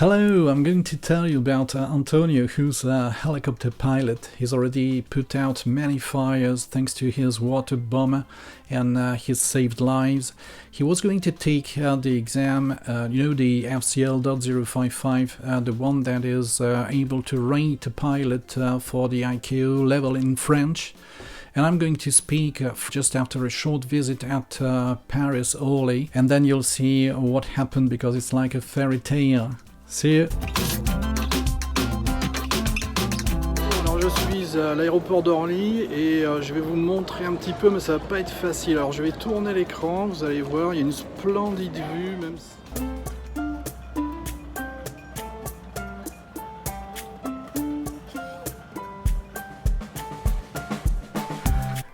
Hello, I'm going to tell you about Antonio, who's a helicopter pilot. He's already put out many fires thanks to his water bomber, and he's saved lives. He was going to take the exam, the FCL 055, the one that is able to rate a pilot for the ICAO level in French. And I'm going to speak just after a short visit at Paris-Orly, and then you'll see what happened, because it's like a fairy tale. See you. Alors je suis à l'aéroport d'Orly et je vais vous montrer un petit peu, mais ça va pas être facile. Alors je vais tourner l'écran, vous allez voir, il y a une splendide vue, même si...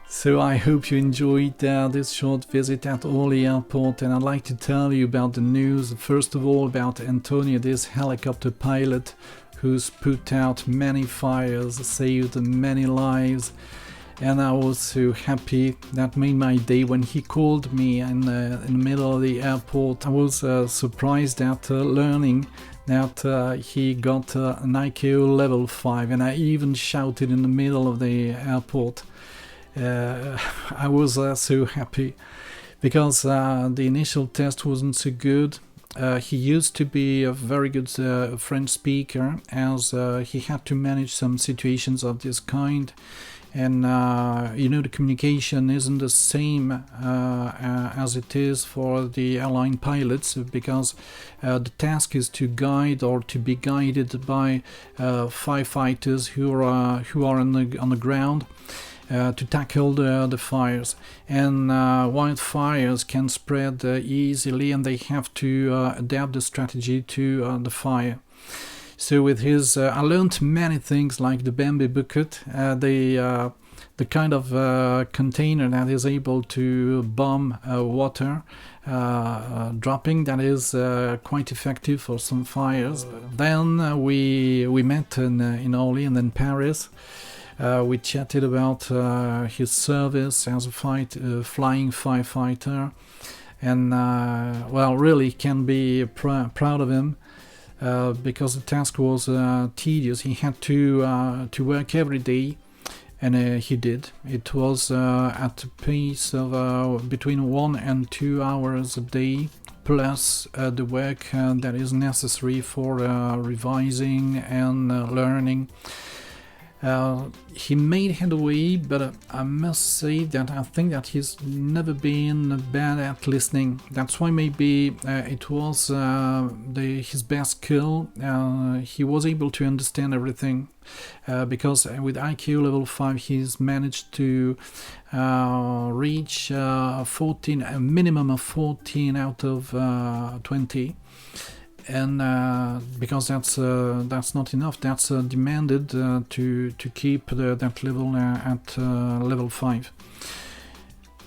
So I hope you enjoyed this short visit at Orly Airport, and I'd like to tell you about the news. First of all, about Antonio, this helicopter pilot who's put out many fires, saved many lives, and I was so happy. That made my day when he called me in the middle of the airport. I was surprised at learning that he got an ICAO level 5, and I even shouted in the middle of the airport. I was so happy, because the initial test wasn't so good. He used to be a very good French speaker, as he had to manage some situations of this kind, and the communication isn't the same as it is for the airline pilots, because the task is to guide or to be guided by firefighters who are on the ground. To tackle the fires, and wildfires can spread easily, and they have to adapt the strategy to the fire. So with his, I learned many things, like the Bambi bucket, the kind of container that is able to bomb water dropping, that is quite effective for some fires. Then we met in Orly and then Paris. We chatted about his service as a flying firefighter, and really can be proud of him, because the task was tedious. He had to work every day, and he did. It was at a pace of between 1 and 2 hours a day, plus the work that is necessary for revising and learning. He made headway, but I must say that I think that he's never been bad at listening. That's why maybe it was his best skill. He was able to understand everything, because with IQ level 5 he's managed to reach 14, a minimum of 14 out of 20. And because that's not enough, that's demanded to keep that level at level 5.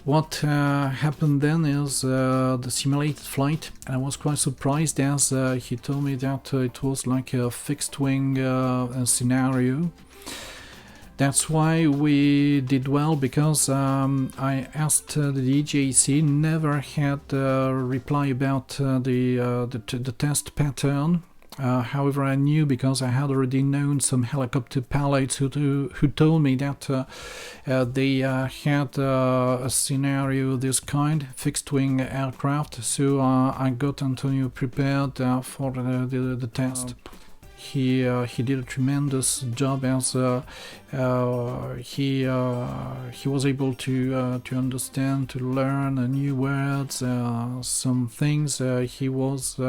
What happened then is the simulated flight, and I was quite surprised, as he told me that it was like a fixed wing scenario. That's why we did well, because I asked the DGAC, never had a reply about the test pattern. However, I knew, because I had already known some helicopter pilots who told me that they had a scenario this kind, fixed wing aircraft. So I got Antonio prepared for the test. He did a tremendous job, as he was able to understand, to learn new words, some things he was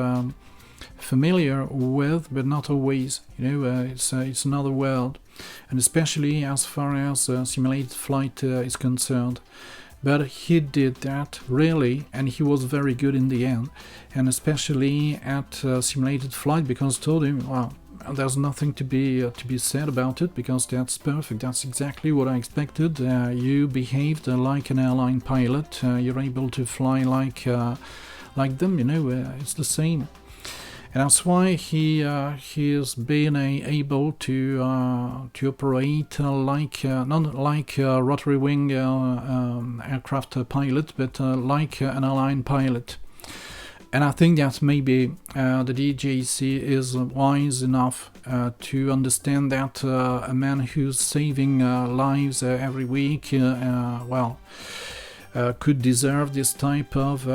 familiar with, but not always. It's another world, and especially as far as simulated flight is concerned. But he did that really, and he was very good in the end, and especially at simulated flight, because I told him, well, there's nothing to be said about it, because that's perfect. That's exactly what I expected. You behaved like an airline pilot. You're able to fly like them. It's the same. And that's why he has been able to operate not like a rotary wing aircraft pilot, but like an airline pilot. And I think that maybe the DGAC is wise enough to understand that a man who's saving lives every week, could deserve this type of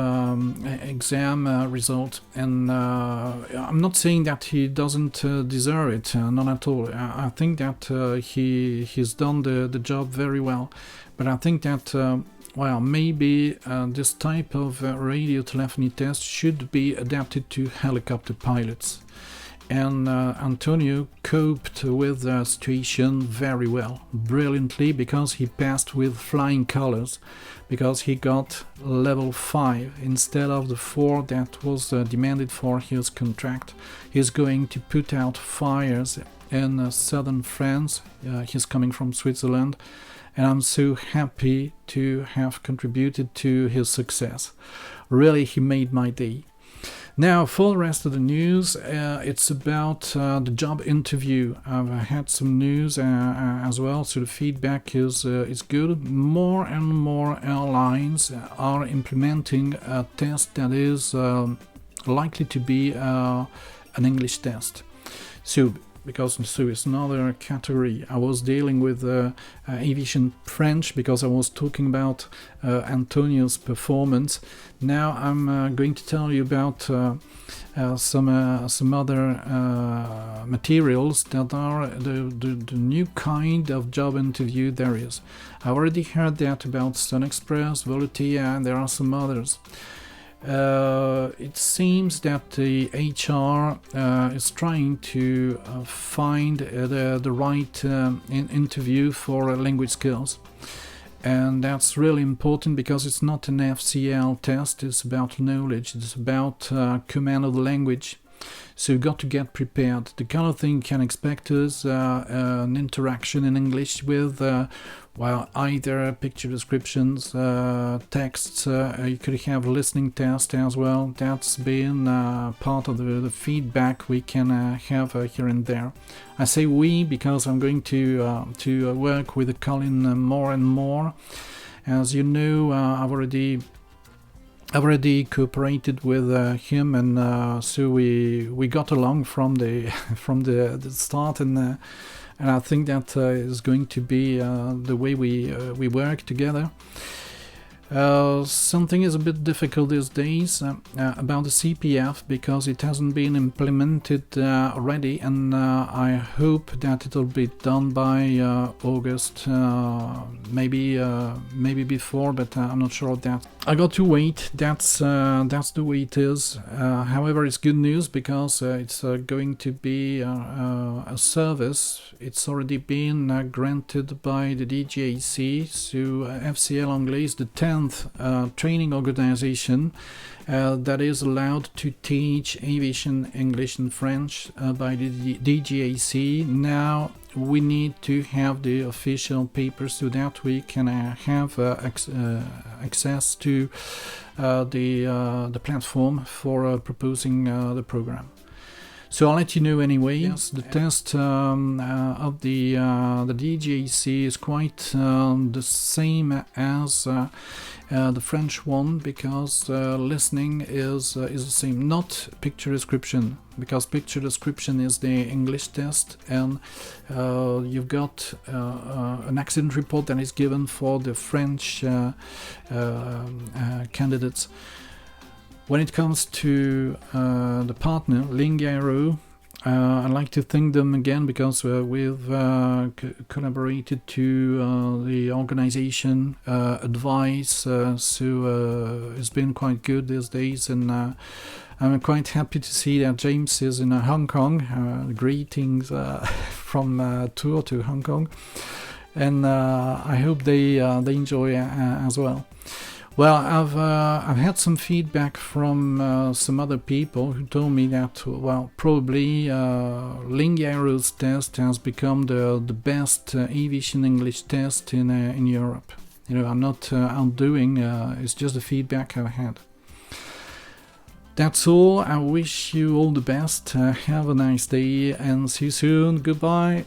exam result. And I'm not saying that he doesn't deserve it, not at all. I think that he's done the job very well. But I think that maybe this type of radio telephony test should be adapted to helicopter pilots. And Antonio coped with the situation very well, brilliantly, because he passed with flying colors, because he got level 5 instead of the 4 that was demanded for his contract. He's going to put out fires in southern France. He's coming from Switzerland, and I'm so happy to have contributed to his success. Really, he made my day. Now, for the rest of the news, it's about the job interview. I've had some news as well, so the feedback is good. More and more airlines are implementing a test that is likely to be an English test. So it's another category. I was dealing with Aviation French because I was talking about Antonio's performance. Now I'm going to tell you about some other materials that are the new kind of job interview there is. I already heard that about SunExpress, Volotea, and there are some others. It seems that the HR is trying to find the right interview for language skills, and that's really important because it's not an FCL test. It's about knowledge, it's about command of the language. So you've got to get prepared. The kind of thing you can expect is an interaction in English with either picture descriptions, texts. You could have a listening test as well. That's been part of the feedback we can have here and there. I say we because I'm going to work with Collin more and more. As you know, I've already cooperated with him, and so we got along from the start, and I think that is going to be the way we work together. Something is a bit difficult these days about the CPF because it hasn't been implemented already, and I hope that it'll be done by August, maybe before, but I'm not sure of that. I got to wait. That's the way it is. However, it's good news because it's going to be a service. It's already been granted by the DGAC, so FCL ANGLAIS, the 10th training organization that is allowed to teach Aviation English and French by the DGAC. Now we need to have the official papers so that we can have access to the platform for proposing the program. So I'll let you know anyway. Yes, the test of the DGAC is quite the same as the French one, because listening is the same, not picture description, because picture description is the English test, and you've got an accident report that is given for the French candidates. When it comes to the partner, LINGAERO, I'd like to thank them again because we've collaborated to the organization advice, so it's been quite good these days, and I'm quite happy to see that James is in Hong Kong. Greetings from tour to Hong Kong, and I hope they enjoy as well. Well, I've had some feedback from some other people who told me that, well, probably LINGAERO's test has become the best aviation English test in Europe. You know, I'm not outdoing, it's just the feedback I've had. That's all. I wish you all the best. Have a nice day and see you soon. Goodbye.